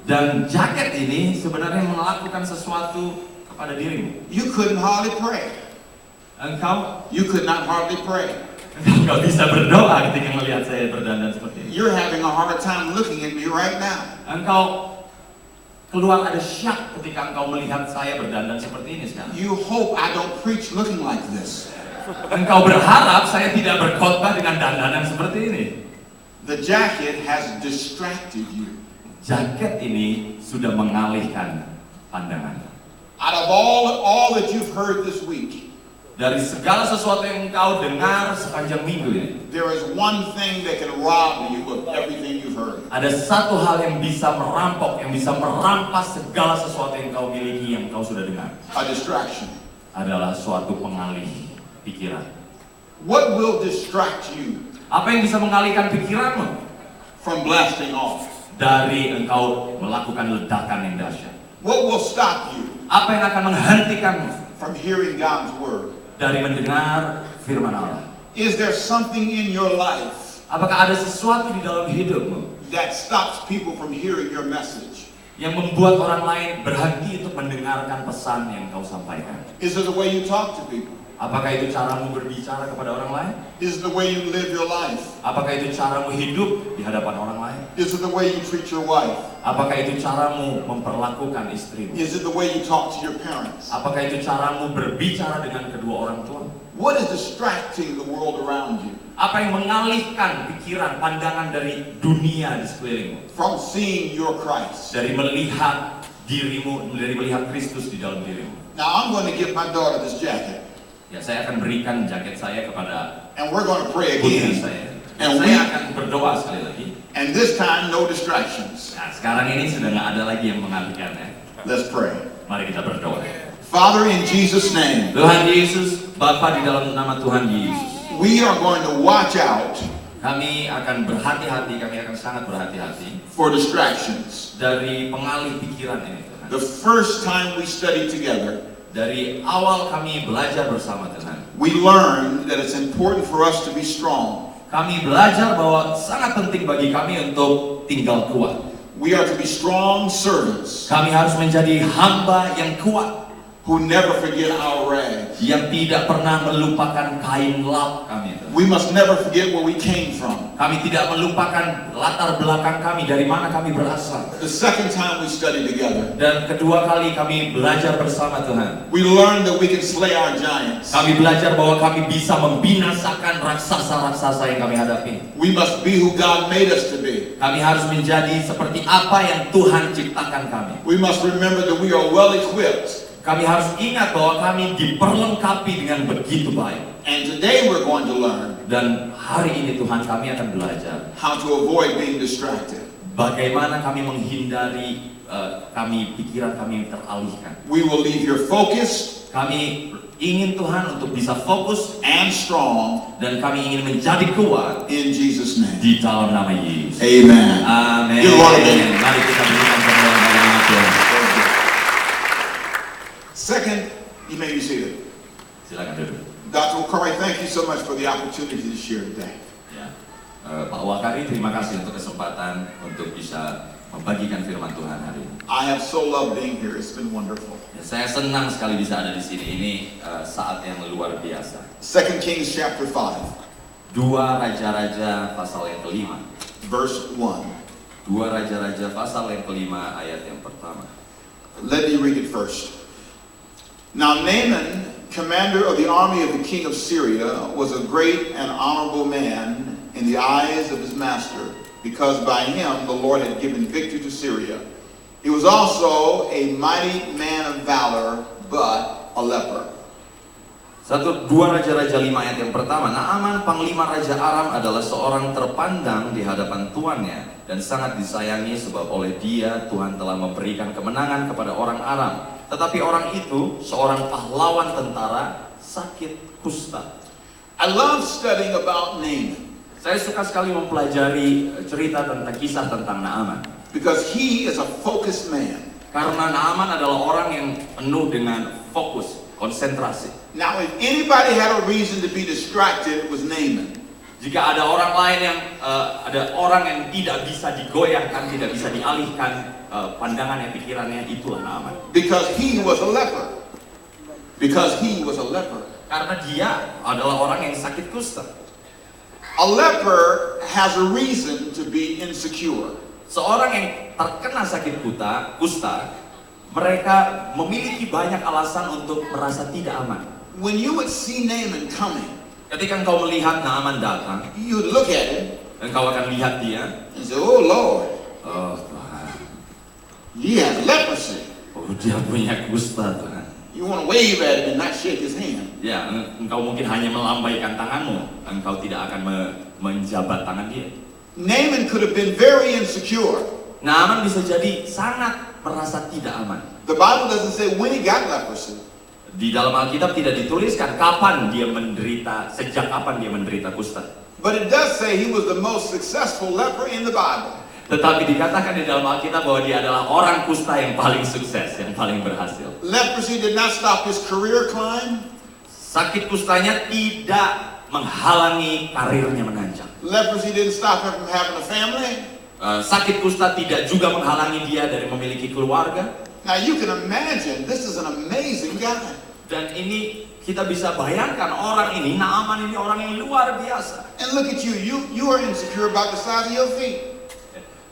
Dan jaket ini sebenarnya melakukan sesuatu kepada dirimu. You couldn't hardly pray. You could not hardly pray. Engkau nggak bisa berdoa ketika melihat saya berdandan seperti ini. You're having a hard time looking at me right now. Engkau keluar ada syak ketika engkau melihat saya berdandan seperti ini sekarang. You hope I don't preach looking like this. Engkau berharap saya tidak berkhotbah dengan dandanan seperti ini. The jacket has distracted you. Jaket ini sudah mengalihkan pandangan. Out of all that you've heard this week, dari segala sesuatu yang engkau dengar sepanjang minggu ini, there is one thing that can rob you of everything you've heard. ada satu hal yang bisa merampok, yang bisa merampas segala sesuatu yang kau miliki, yang kau sudah dengar. A distraction. Adalah suatu pengalih pikiran. What will distract you Apa yang bisa mengalihkan pikiranmu from blasting off? dari engkau melakukan ledakan yang dahsyat? What will stop you Apa yang akan menghentikanmu from hearing God's word? dari mendengar firman Allah? Is there something in your life Apakah ada sesuatu di dalam hidupmu that stops people from hearing your message? yang membuat orang lain berhenti untuk mendengarkan pesan yang kau sampaikan? Is it the way you talk to people? Apakah itu caramu berbicara kepada orang lain? Is it the way you live your life? Apakah itu caramu hidup di hadapan orang lain? Is it the way you treat your wife? Apakah itu caramu memperlakukan istrimu? Is it the way you talk to your parents? Apakah itu caramu berbicara dengan kedua orang tua? What is distracting the world around you Apa yang mengalihkan pikiran, pandangan dari dunia di sekelilingmu? from seeing your Christ? Dari melihat dirimu, dari melihat Kristus di dalam dirimu. Now I'm going to give my daughter this jacket, Ya, saya akan berikan jaket saya kepada and we're going to pray putri again. saya. And Dan we, saya akan berdoa sekali lagi. and this time no distractions. Nah, sekarang ini sudah nggak ada lagi yang mengalihkannya. Let's pray. Mari kita berdoa. Father, in Jesus' name, Tuhan Yesus, Bapa di dalam nama Tuhan Yesus, we are going to watch out kami akan berhati-hati, kami akan sangat berhati-hati for distractions. dari pengalih pikiran ini, Tuhan. The first time we studied together, Dari awal kami belajar bersama Tuhan, we learned that it's important for us to be strong. kami belajar bahwa sangat penting bagi kami untuk tinggal kuat. We are to be strong servants Kami harus menjadi hamba yang kuat, who never forget our rags. yang tidak pernah melupakan kain lap kami, Tuhan. We must never forget where we came from. Kami tidak melupakan latar belakang kami, dari mana kami berasal. The second time we studied together, Dan kedua kali kami belajar bersama Tuhan, we learned that we can slay our giants. kami belajar bahwa kami bisa membinasakan raksasa-raksasa yang kami hadapi. We must be who God made us to be. Kami harus menjadi seperti apa yang Tuhan ciptakan kami. We must remember that we are well equipped. Kami harus ingat bahwa kami diperlengkapi dengan begitu baik. And today we're going to learn Dan hari ini Tuhan kami akan belajar how to avoid being distracted. bagaimana kami menghindari pikiran kami yang teralihkan. We will leave here focused Kami ingin Tuhan untuk bisa fokus and strong dan kami ingin menjadi kuat in Jesus' name. di dalam nama Yesus. Amen. Amin. Give Lord a hand. Mari kita berikan tepuk tangan bagi Tuhan. Second, you may be seated. Silakan duduk. Dr. Wakari, thank you so much for the opportunity to share today. Ya. Pak Wakari, terima kasih untuk kesempatan untuk bisa membagikan firman Tuhan hari ini. I have so loved being here. It's been wonderful. Ya, saya senang sekali bisa ada di sini. Ini saat yang luar biasa. 2 Kings chapter 5, 2 Raja-Raja pasal yang kelima. verse 1. 2 Raja-Raja pasal yang kelima ayat yang pertama. Let me read it first. Now Naaman, commander of the army of the king of Syria, was a great and honorable man in the eyes of his master, because by him the Lord had given victory to Syria. He was also a mighty man of valor, but a leper. 2 Raja-Raja 5 ayat yang pertama. Naaman, panglima Raja Aram, adalah seorang terpandang di hadapan tuannya dan sangat disayangi, sebab oleh dia Tuhan telah memberikan kemenangan kepada orang Aram. Tetapi orang itu, seorang pahlawan tentara, sakit kusta. I love studying about Naaman Saya suka sekali mempelajari cerita tentang kisah tentang Naaman, because he is a focused man. karena Naaman adalah orang yang penuh dengan fokus, konsentrasi. Now, if anybody had a reason to be distracted, it was Naaman. Jika ada orang lain yang ada orang yang tidak bisa digoyahkan, tidak bisa dialihkan pandangannya, pikirannya, itulah Naaman. Because he was a leper. Because he was a leper. Karena dia adalah orang yang sakit kusta. A leper has a reason to be insecure. Seorang yang terkena sakit kusta, mereka memiliki banyak alasan untuk merasa tidak aman. When you would see Naaman coming, Ketika engkau melihat Naaman datang, you'd look at him engkau akan lihat dia. and say, "Oh Lord, Oh Tuhan, he has leprosy." oh dia punya kusta Tuhan. You want to wave at him and not shake his hand. Ya, engkau mungkin hanya melambaikan tanganmu, engkau tidak akan menjabat tangan dia. Naaman could have been very insecure. Naaman bisa jadi sangat merasa tidak aman. The Bible doesn't say when he got leprosy, Di dalam Alkitab tidak dituliskan kapan dia menderita, sejak kapan dia menderita kusta. but it does say he was the most successful leper in the Bible. Tetapi dikatakan di dalam Alkitab bahwa dia adalah orang kusta yang paling sukses, yang paling berhasil. Leprosy did not stop his career climb. Sakit kustanya tidak menghalangi karirnya menanjak. Leprosy didn't stop him from having a family. Sakit kusta tidak juga menghalangi dia dari memiliki keluarga. Now you can imagine, this is an amazing guy. Dan ini kita bisa bayangkan orang ini, Naaman ini orang yang luar biasa. And look at you, you are insecure about the size of your feet.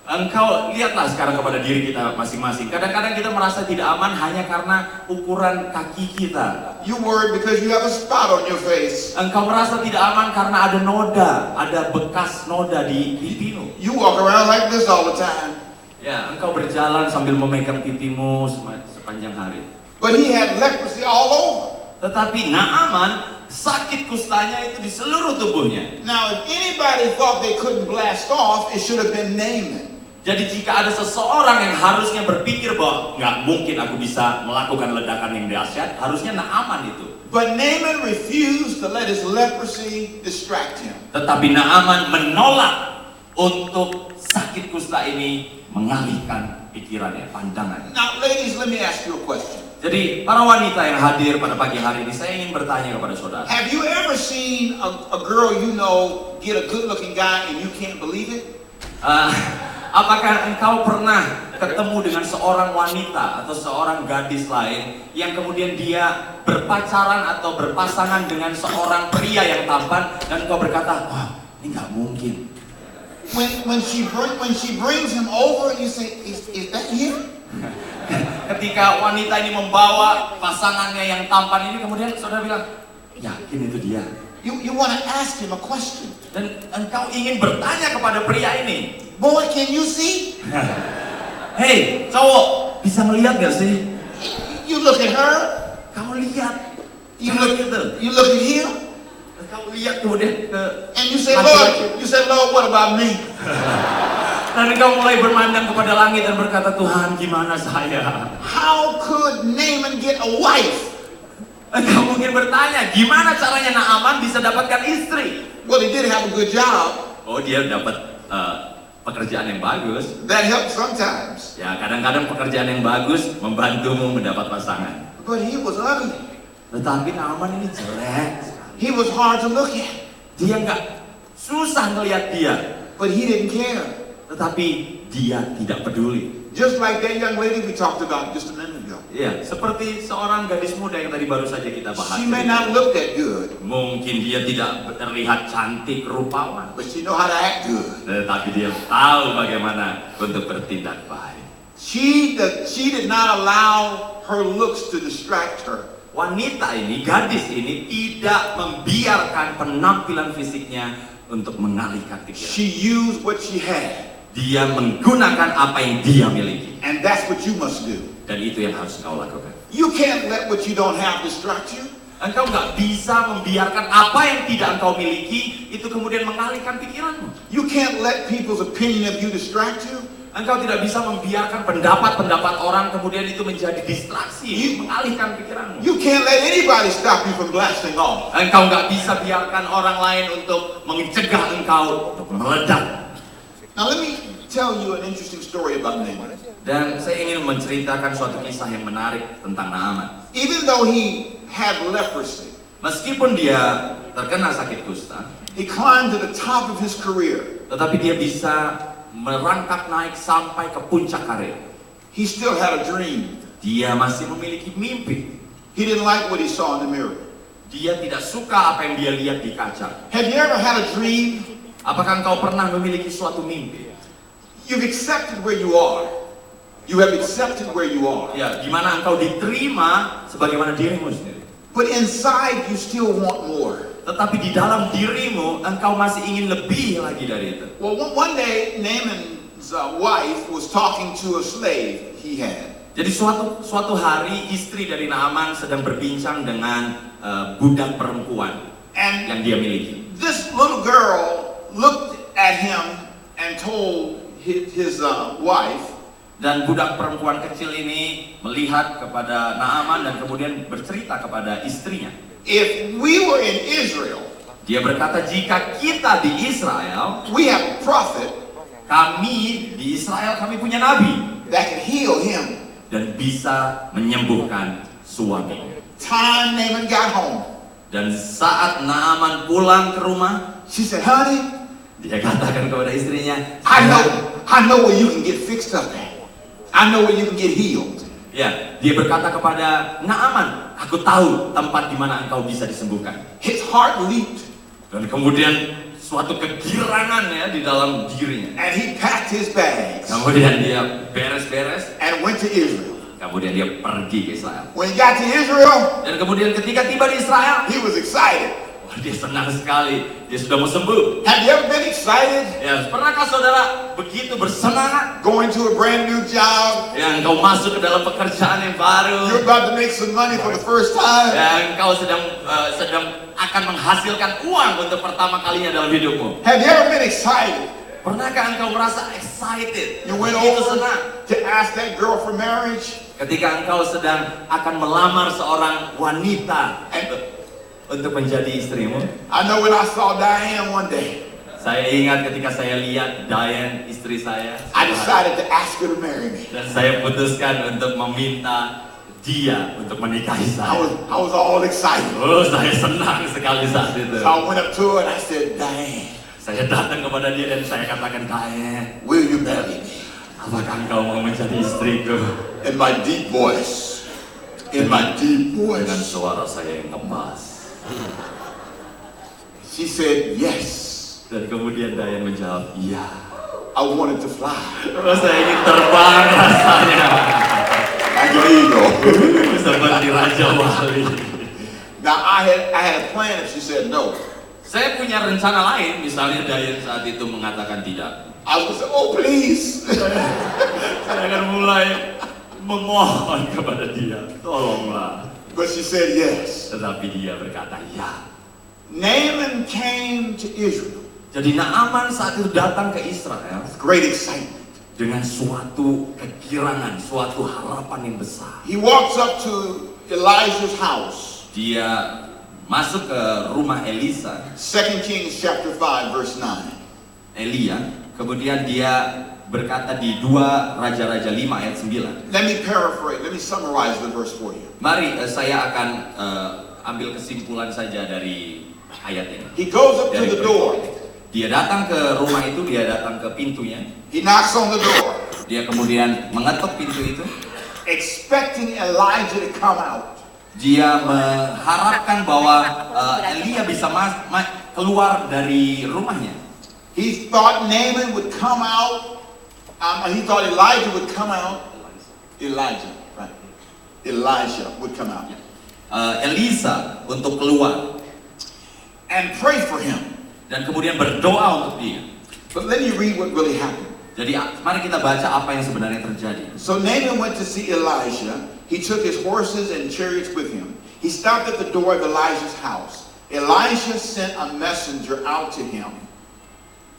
Engkau lihatlah sekarang kepada diri kita masing-masing. Kadang-kadang kita merasa tidak aman hanya karena ukuran kaki kita. You worried because you have a spot on your face. Engkau merasa tidak aman karena ada noda, ada bekas noda di pipimu. You walk around like this all the time. Ya, engkau berjalan sambil memegang pipimu sepanjang hari. But he had leprosy all over. Tetapi Naaman sakit kustanya itu di seluruh tubuhnya. Now if anybody thought they couldn't blast off, it should have been Naaman. Jadi jika ada seseorang yang harusnya berpikir bahwa nggak mungkin aku bisa melakukan ledakan yang dahsyat, harusnya Naaman itu. But Naaman refused to let his leprosy distract him. Tetapi Naaman menolak untuk sakit kusta ini mengalihkan pikirannya, pandangannya. Now ladies, let me ask you a question. Jadi para wanita yang hadir pada pagi hari ini, saya ingin bertanya kepada saudara. Have you ever seen a girl you know get a good looking guy and you can't believe it? Apakah engkau pernah ketemu dengan seorang wanita atau seorang gadis lain yang kemudian dia berpacaran atau berpasangan dengan seorang pria yang tampan dan engkau berkata, wah ini nggak mungkin. When she brings him over, you say, is that him? Ketika wanita ini membawa pasangannya yang tampan ini, kemudian saudara bilang, yakin itu dia. You want to ask him a question. Dan engkau ingin bertanya kepada pria ini, Boy, can you see? hei cowok, bisa ngelihat gak sih? You look at her. Kamu lihat, You cewek look, gitu. you look at him. Kamu lihat kemudian ke And you say, laki-laki. Lord, what about me? Dan engkau mulai bermandang kepada langit dan berkata, Tuhan gimana saya? How could Naaman get a wife? Engkau mungkin bertanya, gimana caranya Naaman bisa dapatkan istri? Well, he did have a good job. Oh dia dapat pekerjaan yang bagus. That helped sometimes. Ya kadang-kadang pekerjaan yang bagus membantumu mendapat pasangan. But he was ugly. Tetapi Naaman ini jelek. He was hard to look at. Dia nggak susah ngelihat dia. But he didn't care. Tetapi dia tidak peduli. Just like that young lady we talked about just a minute ago. Ya, seperti seorang gadis muda yang tadi baru saja kita bahas. She may not look that good, Mungkin dia tidak terlihat cantik rupawan, but she know how to act good. tetapi dia tahu bagaimana untuk bertindak baik. She did not allow her looks to distract her. Wanita ini, gadis ini tidak membiarkan penampilan fisiknya untuk mengalihkan pikiran. She used what she had. Dia menggunakan apa yang dia miliki. And that's what you must do. Dan itu yang harus kau lakukan. You can't let what you don't have distract you. Engkau nggak bisa membiarkan apa yang tidak engkau miliki itu kemudian mengalihkan pikiranmu. You can't let people's opinion of you distract you. Engkau tidak bisa membiarkan pendapat-pendapat orang kemudian itu menjadi distraksi, mengalihkan pikiranmu. You can't let anybody stop you from blasting off. Engkau nggak bisa biarkan orang lain untuk mencegah engkau untuk meledak. Now let me tell you an interesting story about Naaman. Dan saya ingin menceritakan suatu kisah yang menarik tentang Naaman. Even though he had leprosy, Meskipun dia terkena sakit kusta, he climbed to the top of his career. tetapi dia bisa merangkak naik sampai ke puncak karir. He still had a dream. Dia masih memiliki mimpi. He didn't like what he saw in the mirror. Dia tidak suka apa yang dia lihat di kaca. Have you ever had a dream? Apakah engkau pernah memiliki suatu mimpi? You've accepted where you are. You have accepted where you are. Ya, di mana engkau diterima sebagaimana dirimu sendiri. But inside you still want more. Tetapi di dalam dirimu engkau masih ingin lebih lagi dari itu. Well, one day Naaman's wife was talking to a slave he had. Jadi suatu hari istri dari Naaman sedang berbincang dengan budak perempuan And yang dia miliki. this little girl looked at him and told his wife, Dan budak perempuan kecil ini melihat kepada Naaman dan kemudian bercerita kepada istrinya. if we were in Israel, Dia berkata, jika kita di Israel, we have a prophet kami di Israel kami punya nabi that can heal him. dan bisa menyembuhkan suami. Time Naaman got home, Dan saat Naaman pulang ke rumah, she said, honey, dia katakan kepada istrinya, I know where you can get fixed up at. I know where you can get healed. ya, dia berkata kepada Naaman, aku tahu tempat di mana engkau bisa disembuhkan. His heart leaped Dan kemudian suatu kegirangan ya di dalam dirinya. and he packed his bags Kemudian dia beres-beres, and went to Israel. kemudian dia pergi ke Israel. When he got to Israel, Dan kemudian ketika tiba di Israel, he was excited. wah, dia senang sekali, dia sudah mau sembuh. Have you ever been excited Ya, pernahkah saudara begitu bersemangat? going to a brand new job? Yang engkau masuk ke dalam pekerjaan yang baru, You're about to make some money for the first time. yang engkau sedang akan menghasilkan uang untuk pertama kalinya dalam hidupmu. Have you ever been excited? Pernahkah engkau merasa excited? You went Begitu over senang to ask that girl for marriage, ketika engkau sedang akan melamar seorang wanita untuk menjadi istrimu. I know when I saw Diane one day, Saya ingat ketika saya lihat Diane, istri saya, I decided to ask her to marry me. dan saya putuskan untuk meminta dia untuk menikahi saya. I was all excited. Oh, saya senang sekali saat itu. So I went up to her and I said, Diane, Saya datang kepada dia dan saya katakan, Diane, will you marry me? apakah engkau mau menjadi istriku? In my deep voice, in my deep Dengan voice, suara saya yang ngemas. she said, yes. Dan kemudian Diane menjawab, iya. I wanted to fly Oh, saya ingin terbang rasanya. like an eagle. Seperti Raja Wali. Now I had a plan if she said no. Saya punya rencana lain, misalnya Diane saat itu mengatakan tidak. I was gonna say, oh please. Saya akan mulai memohon kepada dia, tolonglah. But she said yes. Tetapi dia berkata, ya. Naaman came to Israel Jadi Naaman saat itu datang ke Israel with great excitement. dengan suatu kekirangan, suatu harapan yang besar. He walks up to Elijah's house. Dia masuk ke rumah Elisa, 2 Kings chapter 5 verse 9. Elia. Kemudian dia berkata di 2 Raja-Raja 5 ayat 9. Let me paraphrase, let me summarize the verse for you. Mari saya akan ambil kesimpulan saja dari ayat ini. He goes up to Dari the berita. door. Dia datang ke rumah itu, dia datang ke pintunya. He knocks on the door, Dia kemudian mengetuk pintu itu. expecting Elijah to come out. Dia mengharapkan bahwa Elia bisa keluar dari rumahnya. He thought Naaman would come out. He thought Elijah would come out. Elijah, right? Elijah would come out Elisa untuk keluar and pray for him. dan kemudian berdoa untuk dia. But let me read what really happened. Jadi mari kita baca apa yang sebenarnya terjadi. So Naaman went to see Elijah. He took his horses and chariots with him. He stopped at the door of Elijah's house. Elijah sent a messenger out to him.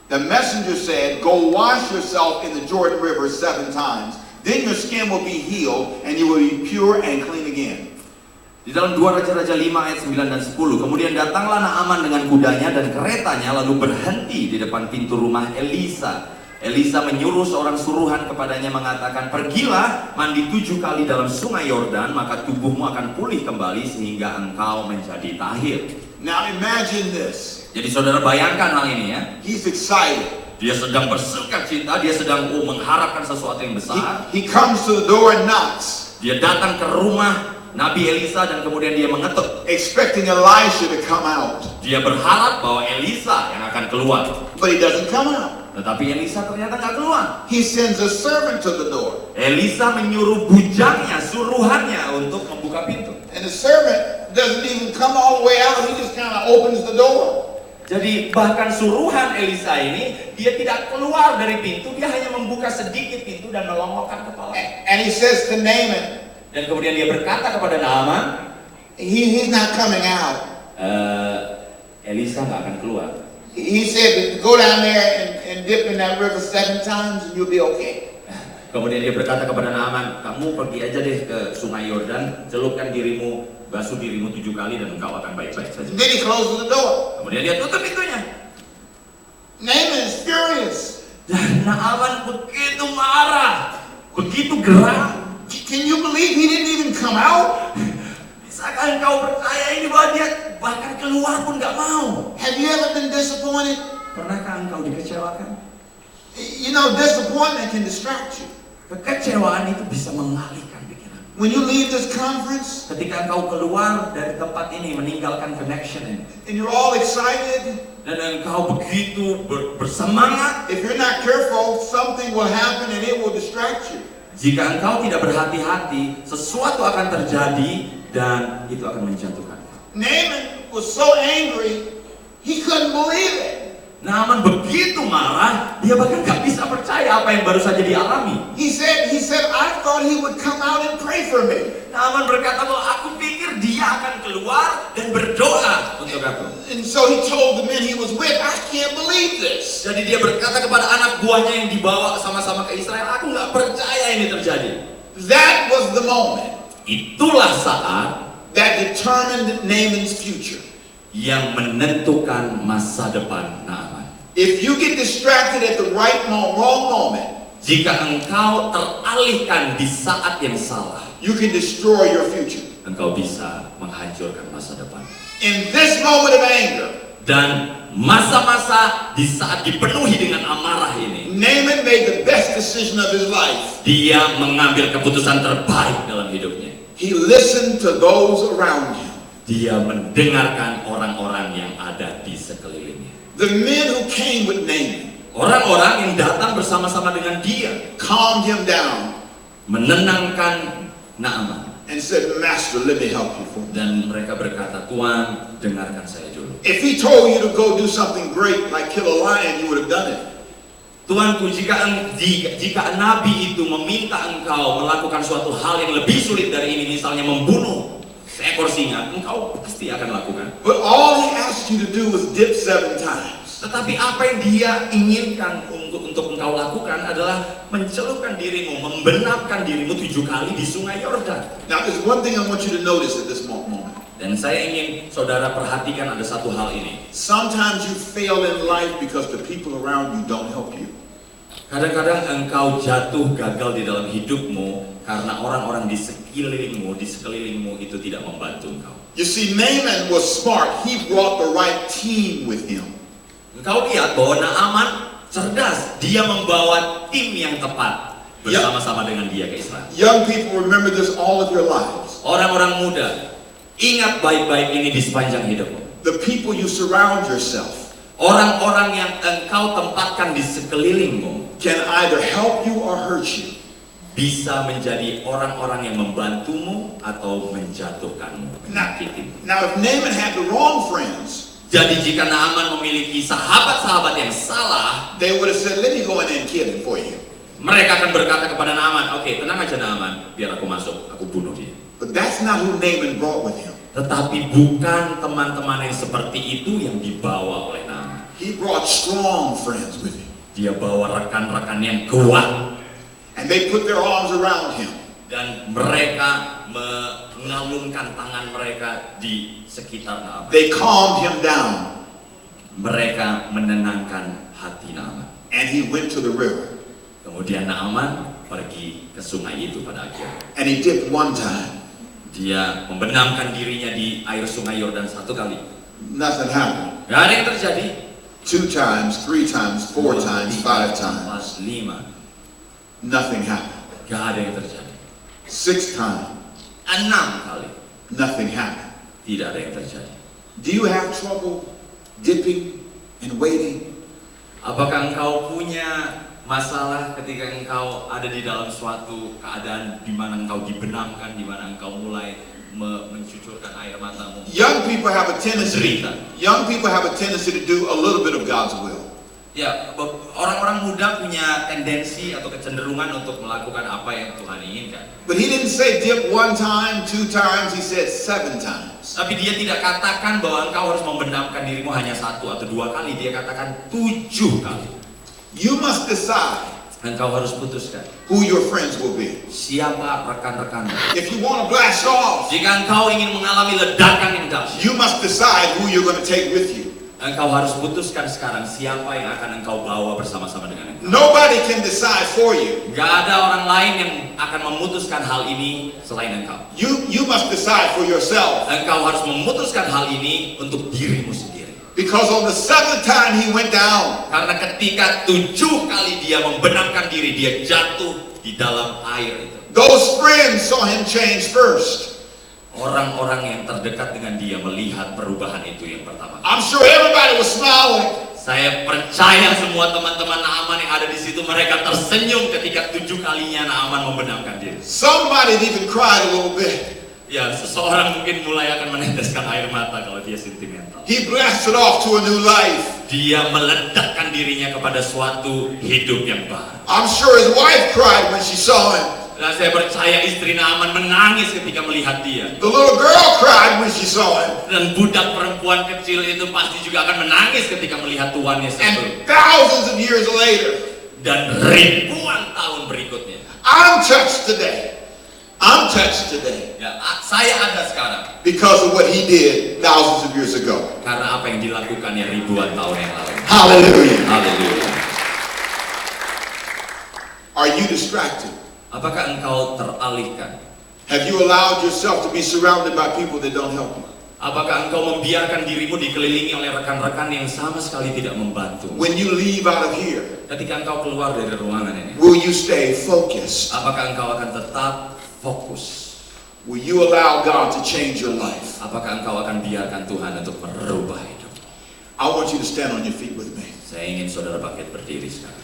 The messenger said, go wash yourself in the Jordan River 7 times. Then your skin will be healed and you will be pure and clean again. Di dalam 2 Raja-Raja 5 ayat 9 dan 10. Kemudian datanglah Naaman dengan kudanya dan keretanya lalu berhenti di depan pintu rumah Elisa. Elisa menyuruh seorang suruhan kepadanya mengatakan, pergilah mandi 7 kali dalam sungai Yordan, maka tubuhmu akan pulih kembali sehingga engkau menjadi tahir. Now imagine this. Jadi saudara bayangkan hal ini ya. He's excited. Dia sedang bersuka cita, dia sedang mengharapkan sesuatu yang besar. He comes to the door and knocks, Dia datang ke rumah Nabi Elisa dan kemudian dia mengetuk. expecting Elisha to come out. Dia berharap bahwa Elisa yang akan keluar. But he doesn't come out. Tetapi Elisa ternyata nggak keluar. He sends a servant to the door. Elisa menyuruh bujangnya, suruhannya untuk membuka pintu. And the servant doesn't even come all the way out. He just kind of opens the door. Jadi bahkan suruhan Elisa ini, dia tidak keluar dari pintu, dia hanya membuka sedikit pintu dan melongokkan kepala. And he says to Naaman, Dan kemudian dia berkata kepada Naaman, he's not coming out. Elisa nggak akan keluar. He said, go down there and dip in that river 7 times and you'll be okay. Kemudian dia berkata kepada Naaman, kamu pergi aja deh ke sungai Yordan, celupkan dirimu, basuh dirimu 7 kali dan engkau akan baik-baik saja. Then he closes the door. Kemudian dia tutup pintunya. Naaman is furious. Dan Naaman begitu marah, begitu geram. Can you believe he didn't even come out? Bisakah engkau percaya ini bahwa dia bahkan keluar pun nggak mau? Have you ever been disappointed? Pernahkah engkau dikecewakan? You know, disappointment can distract you. Kekecewaan itu bisa mengalihkan pikiran. When you leave this conference Ketika engkau keluar dari tempat ini, meninggalkan connection ini, and you're all excited, dan engkau begitu bersemangat, if you're not careful, something will happen and it will distract you. jika engkau tidak berhati-hati, sesuatu akan terjadi dan itu akan menjatuhkan. Naaman was so angry, he couldn't believe it. Naaman begitu marah, dia bahkan gak bisa percaya apa yang baru saja dialami. He said, I thought he would come out and pray for me. Naaman berkata bahwa aku pikir dia akan keluar dan berdoa untuk aku. And so he told the men he was with, I can't believe this. Jadi dia berkata kepada anak buahnya yang dibawa sama-sama ke Israel, aku gak percaya ini terjadi. That was the moment Itulah saat that determined Naaman's future. yang menentukan masa depan Naaman. If you get distracted at the wrong moment, Jika engkau teralihkan di saat yang salah, you can destroy your future. engkau bisa menghancurkan masa depan. In this moment of anger, Dan masa-masa di saat dipenuhi dengan amarah ini, Naaman made the best decision of his life. dia mengambil keputusan terbaik dalam hidupnya. He listened to those around him. Dia mendengarkan orang-orang yang ada di sekelilingnya. The men who came with Naaman Orang-orang yang datang bersama-sama dengan dia calmed him down menenangkan Naaman. and said, Master, let me help you for me. Dan mereka berkata, Tuan, dengarkan saya dulu. If he told you to go do something great like kill a lion, you would have done it. Tuanku, jika Nabi itu meminta engkau melakukan suatu hal yang lebih sulit dari ini, misalnya membunuh seekor singa, engkau pasti akan lakukan. But all he asked you to do was dip 7 times. Tetapi apa yang dia inginkan untuk engkau lakukan adalah mencelupkan dirimu, membenamkan dirimu 7 kali di sungai Yordan. Now, there's one thing I want you to notice at this moment. Dan saya ingin saudara perhatikan ada satu hal ini. Sometimes you fail in life because the people around you don't help you. Kadang-kadang engkau jatuh gagal di dalam hidupmu karena orang-orang di sekelilingmu itu tidak membantu engkau. You see, Naaman was smart. He brought the right team with him. Engkau lihat bahwa Naaman cerdas, dia membawa tim yang tepat bersama-sama dengan dia ke Israel. Young people, remember this all of your lives. Orang-orang muda, ingat baik-baik ini di sepanjang hidupmu. The people you surround yourself Orang-orang yang engkau tempatkan di sekelilingmu can either help you or hurt you. bisa menjadi orang-orang yang membantumu atau menjatuhkanmu, menyakitimu. Now, if Naaman had the wrong friends, Jadi jika Naaman memiliki sahabat-sahabat yang salah, they would have said, let me go in there and kill him for you. mereka akan berkata kepada Naaman, oke, tenang aja Naaman, biar aku masuk, aku bunuh dia. But that's not who Naaman brought with him. Tetapi bukan teman-teman yang seperti itu yang dibawa oleh Naaman. He brought strong friends with him. Dia bawa rekan-rekan yang kuat, And they put their arms around him. dan mereka mengalungkan tangan mereka di sekitar Naaman. They calmed him down. Mereka menenangkan hati Naaman. And he went to the river. Kemudian Naaman pergi ke sungai itu pada akhirnya. And he dipped 1 time. Dia membenamkan dirinya di air sungai Yordan 1 kali. Nothing happened. Gak ada yang terjadi. 2 times, 3 times, 4 times, 5 times. 5. Nothing happened. Gak ada yang terjadi. 6 times. 6 kali. Nothing happened. Tidak ada yang terjadi. Do you have trouble dipping and waiting? Apakah engkau punya masalah ketika engkau ada di dalam suatu keadaan di mana engkau dibenamkan, di mana engkau mulai mencucurkan air matamu? Young people have a tendency to do a little bit of God's will. Ya, orang-orang muda punya tendensi atau kecenderungan untuk melakukan apa yang Tuhan inginkan. But he didn't say dip 1 time, 2 times, he said 7 times. Tapi dia tidak katakan bahwa engkau harus membenamkan dirimu hanya 1 atau 2 kali. Dia katakan 7 kali. You must decide Engkau harus putuskan who your friends will be. siapa rekan-rekanmu. If you want to blast off, Jika engkau ingin mengalami ledakan yang dahsyat, you must decide who you're going to take with you. engkau harus putuskan sekarang siapa yang akan engkau bawa bersama-sama dengan engkau. Nobody can decide for you. Gak ada orang lain yang akan memutuskan hal ini selain engkau. You must decide for yourself. Engkau harus memutuskan hal ini untuk dirimu sendiri. Because on the 7th time he went down. Karena ketika 7 kali dia membenamkan diri, dia jatuh di dalam air itu. Those friends saw him change first. Orang-orang yang terdekat dengan dia melihat perubahan itu yang pertama. I'm sure everybody was smiling. Saya percaya semua teman-teman Naaman yang ada di situ, mereka tersenyum ketika 7 kalinya Naaman membenamkan diri. Somebody even cried a little bit. Ya, seseorang mungkin mulai akan meneteskan air mata kalau dia sentimental. He blasted off to a new life. Dia meledakkan dirinya kepada suatu hidup yang baru. I'm sure his wife cried when she saw him. Dan saya percaya istri Naaman menangis ketika melihat dia. The little girl cried when she saw him. Dan budak perempuan kecil itu pasti juga akan menangis ketika melihat tuannya sebelum. And thousands of years later, Dan ribuan tahun berikutnya. I'm touched today. I'm touched today Ya, saya ada sekarang because of what he did thousands of years ago. karena apa yang dilakukannya ribuan tahun yang lalu. Hallelujah. Haleluya. Are you distracted? Apakah engkau teralihkan? Have you allowed yourself to be surrounded by people that don't help you? Apakah engkau membiarkan dirimu dikelilingi oleh rekan-rekan yang sama sekali tidak membantu? When you leave out of here, Ketika engkau keluar dari ruangan ini, will you stay focused? apakah engkau akan tetap fokus? Will you allow God to change your life? Apakah engkau akan biarkan Tuhan untuk merubah hidup? I want you to stand on your feet with me. Saya ingin saudara bangkit berdiri sekarang.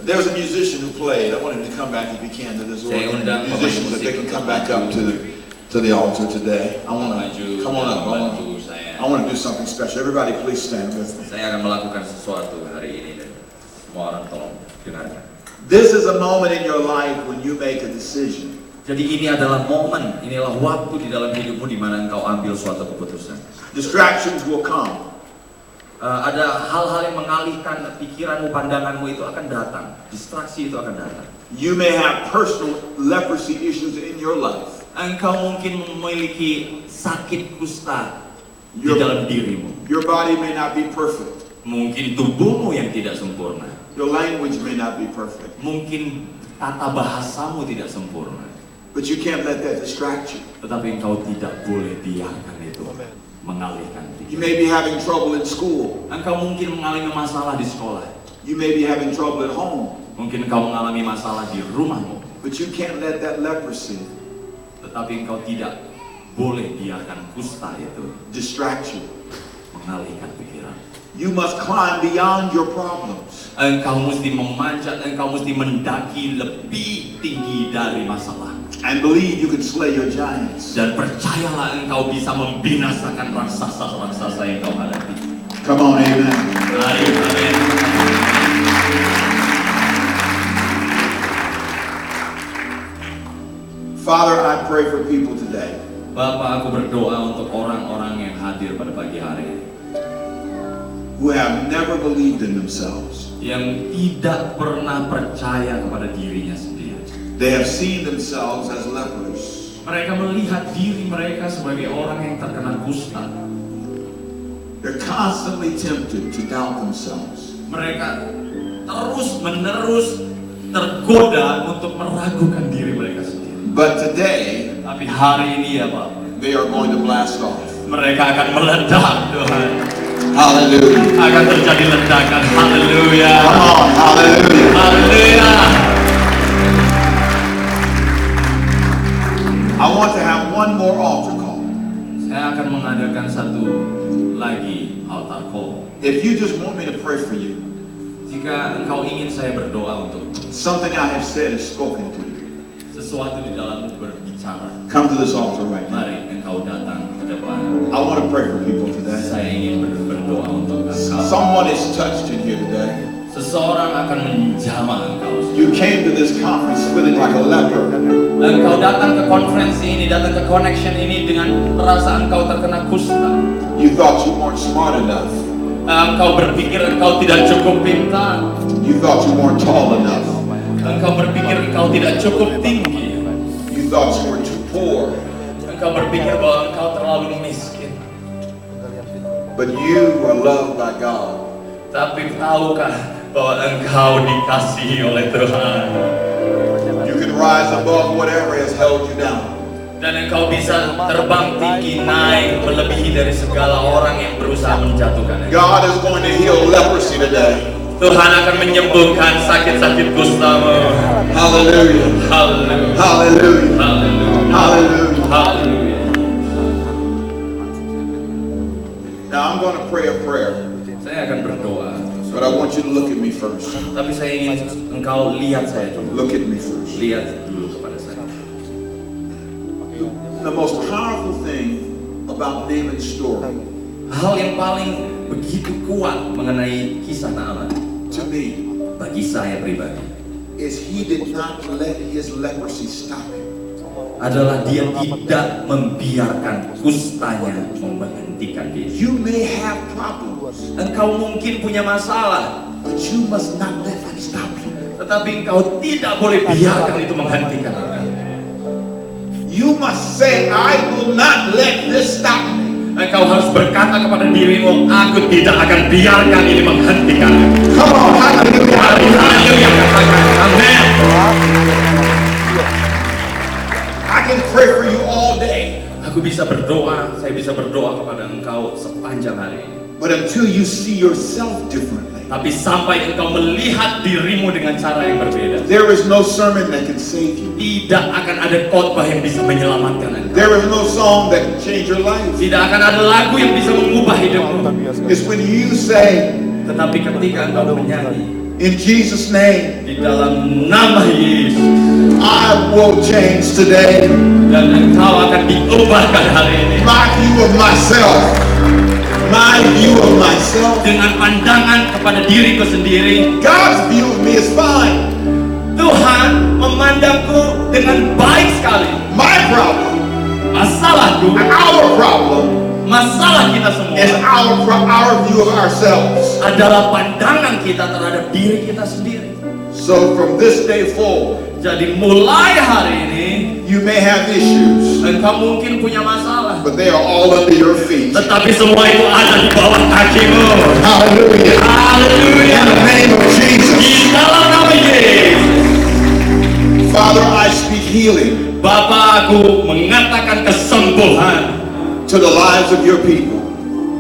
There's a musician who played. I want him to come back if he can to this Saya organ. undang Musicians, if they can come back up to the altar today. I want to come on up. Bantu saya. I want to do something special. Everybody, please stand with me. Saya akan melakukan sesuatu hari ini dan semua orang tolong dengarkan. This is a moment in your life when you make a decision. Jadi ini adalah momen, inilah waktu di dalam hidupmu di mana engkau ambil suatu keputusan. Distractions will come. Ada hal-hal yang mengalihkan pikiranmu, pandanganmu itu akan datang. Distraksi itu akan datang. You may have personal leprosy issues in your life. Engkau mungkin memiliki sakit kusta di Your- dalam dirimu. Your body may not be perfect. Mungkin tubuhmu yang tidak sempurna. Your language may not be perfect. Mungkin tata bahasamu tidak sempurna. But you can't let that distract you. Tetapi engkau tidak boleh biarkan itu mengalihkan You pikiran. may be having trouble in school. Engkau mungkin mengalami masalah di sekolah. You may be having trouble at home. Mungkin engkau mengalami masalah di rumahmu. But you can't let that leprosy Tetapi engkau tidak boleh biarkan kusta itu distract you. mengalihkan pikiran. You must climb beyond your problems. Engkau mesti memanjat, engkau mesti mendaki lebih tinggi dari masalah. And believe you can slay your giants. Dan percayalah engkau bisa membinasakan raksasa-raksasa yang kau hadapi. Come on, amen. Mari, amin. Father, I pray for people today Bapa, aku berdoa untuk orang-orang yang hadir pada pagi hari ini, who have never believed in themselves. yang tidak pernah percaya kepada dirinya sendiri. They have seen themselves as lepers. Mereka melihat diri mereka sebagai orang yang terkena kusta. They're constantly tempted to doubt themselves. Mereka terus-menerus tergoda untuk meragukan diri mereka sendiri. But today, Tapi hari ini ya Pak, they are going to blast off. Mereka akan meledak, Tuhan. Hallelujah. Akan terjadi ledakan. Haleluya. Come on, hallelujah. Haleluya. I want to have one more altar call. Saya akan mengadakan satu lagi altar call. If you just want me to pray for you, Jika engkau ingin saya berdoa untuk something I have said is spoken to you, sesuatu di dalammu berbicara, come to this altar right now. mari engkau datang ke depan. I want to pray for people today. Saya ingin berdoa untuk engkau. Someone is touched in here today. Seseorang akan menjamah engkau. You came to this conference feeling like a leper. Engkau datang ke konferensi ini, datang ke connection ini dengan perasaan engkau terkena kusta. You thought you weren't smart enough. Engkau berpikir engkau tidak cukup pintar. You thought you weren't tall enough. Engkau berpikir engkau tidak cukup tinggi. You thought you were too poor. Engkau berpikir bahwa engkau terlalu miskin. But you were loved by God. Tapi tahukah bahwa engkau dikasihi oleh Tuhan? You can rise above whatever has held you down. Dan engkau bisa terbang tinggi, naik, melebihi dari segala orang yang berusaha menjatuhkan engkau. God is going to heal leprosy today. Tuhan akan menyembuhkan sakit-sakit kustamu. Hallelujah. Haleluya. Hallelujah. Haleluya. Hallelujah. Haleluya. Now I'm going to pray a prayer, Saya akan berdoa, but I want you to look at me first. tapi saya ingin engkau lihat saya dulu. Look at me first. Lihat dulu kepada saya. The most powerful thing about Naaman's story, Hal yang paling begitu kuat mengenai kisah Naaman to me, bagi saya pribadi is he did not let his leprosy stop him. adalah dia tidak membiarkan kustanya menghentikan dia. You may have problems, Engkau mungkin punya masalah, but you must not let that stop you. tetapi engkau tidak boleh biarkan itu menghentikan engkau. You must say, I will not let this stop me. Engkau harus berkata kepada dirimu, aku tidak akan biarkan ini menghentikan. Come on, hallelujah. Haleluya, katakan amin. I can pray for you all day, Aku bisa berdoa, saya bisa berdoa kepada engkau sepanjang hari ini. but until you see yourself differently, Tapi sampai engkau melihat dirimu dengan cara yang berbeda, there is no sermon that can save you. tidak akan ada khotbah yang bisa menyelamatkan engkau. There is no song that can change your life. Tidak akan ada lagu yang bisa mengubah hidupmu. It's when you say, Tetapi ketika engkau menyanyi in Jesus' name, di dalam nama Yesus, I will change today. dan engkau akan diubahkan hari ini My view of myself, my view of myself, dengan pandangan kepada diriku sendiri. God's view of me is fine. Tuhan memandangku dengan baik sekali. My problem, Masalahku, our problem, masalah kita semua is our view of ourselves. adalah pandangan kita terhadap diri kita sendiri. So from this day forward, Jadi mulai hari ini you may have issues, engkau mungkin punya masalah, but they are all under your feet. tetapi semua itu ada di bawah kakimu. Hallelujah. Haleluya. In the name of Jesus. Di dalam nama Yesus. Father, I speak healing Bapa, aku mengatakan kesembuhan to the lives of your people.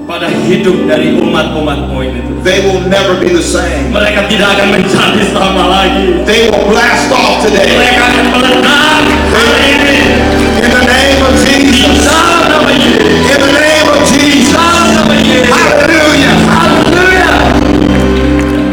pada hidup dari umat-umatmu ini. They will never be the same. Mereka tidak akan menjadi sama lagi. They will blast off today. Mereka akan meledak hari ini. In the name of Di Jesus. dalam nama Yesus. In the name of Jesus. Dalam nama Yesus. Hallelujah. Haleluya.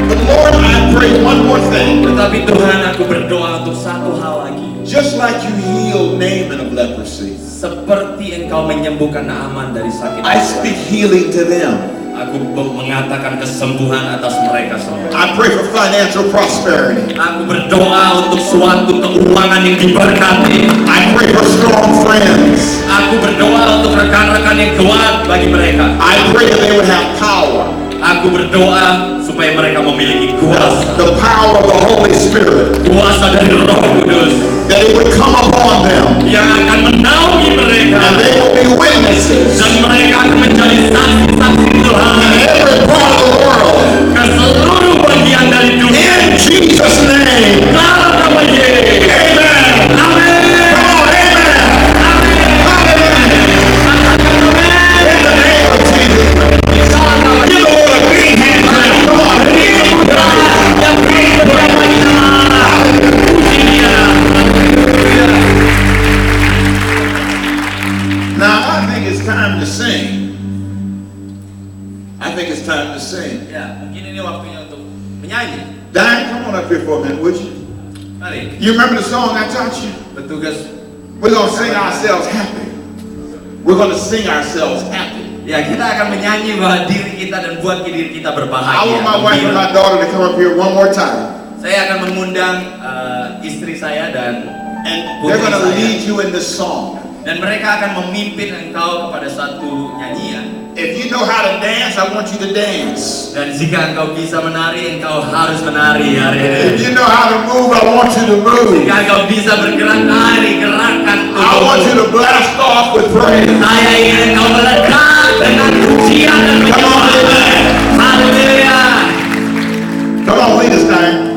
But Lord, I pray one more thing. Tetapi Tuhan, aku berdoa untuk satu hal lagi. Just like you healed Naaman of leprosy, Seperti engkau menyembuhkan Naaman dari sakit. I speak healing to them. Aku mengatakan kesembuhan atas mereka semua. I pray for financial prosperity. Aku berdoa untuk suatu keuangan yang diberkati. I pray for strong friends. Aku berdoa untuk rekan-rekan yang kuat bagi mereka. I pray that they would have power. Aku berdoa supaya mereka memiliki kuasa. The power of the Holy Spirit. Kuasa dari Roh Kudus That it would come upon them. yang akan menaungi mereka. And they will be witnesses Dan mereka akan menjadi saksi-saksi Tuhan in every part of the world. ke seluruh bagian dari dunia. In Jesus' name. Dalam nama Yesus. Amen. Amin. Come on, amen. Amin. Hallelujah. Katakan amin. time to sing. Ya, mungkin ini waktunya untuk menyanyi. Diane, come on up here for a minute, would you? Mari, You remember the song I taught you? bertugas. We're going to sing ourselves happy. We're going to sing ourselves happy. Ya, kita akan menyanyi bahwa diri kita dan buat diri kita I berbahagia. want my wife and my daughter to come up here one more time. Saya akan mengundang istri saya dan And they're going to putri saya. lead you in this song. Dan mereka akan memimpin engkau kepada satu nyanyian. If you know how to dance, I want you to dance. Dan jika engkau bisa menari, engkau harus menari hari If ini. you know how to move, I want you to move. Jika engkau bisa bergerak, hari gerakan I want you tubuhmu. to blast off with praise. Saya ingin engkau meledak dengan pujian dan Come on, menyembah. Haleluya. Come on, lead us, Diane.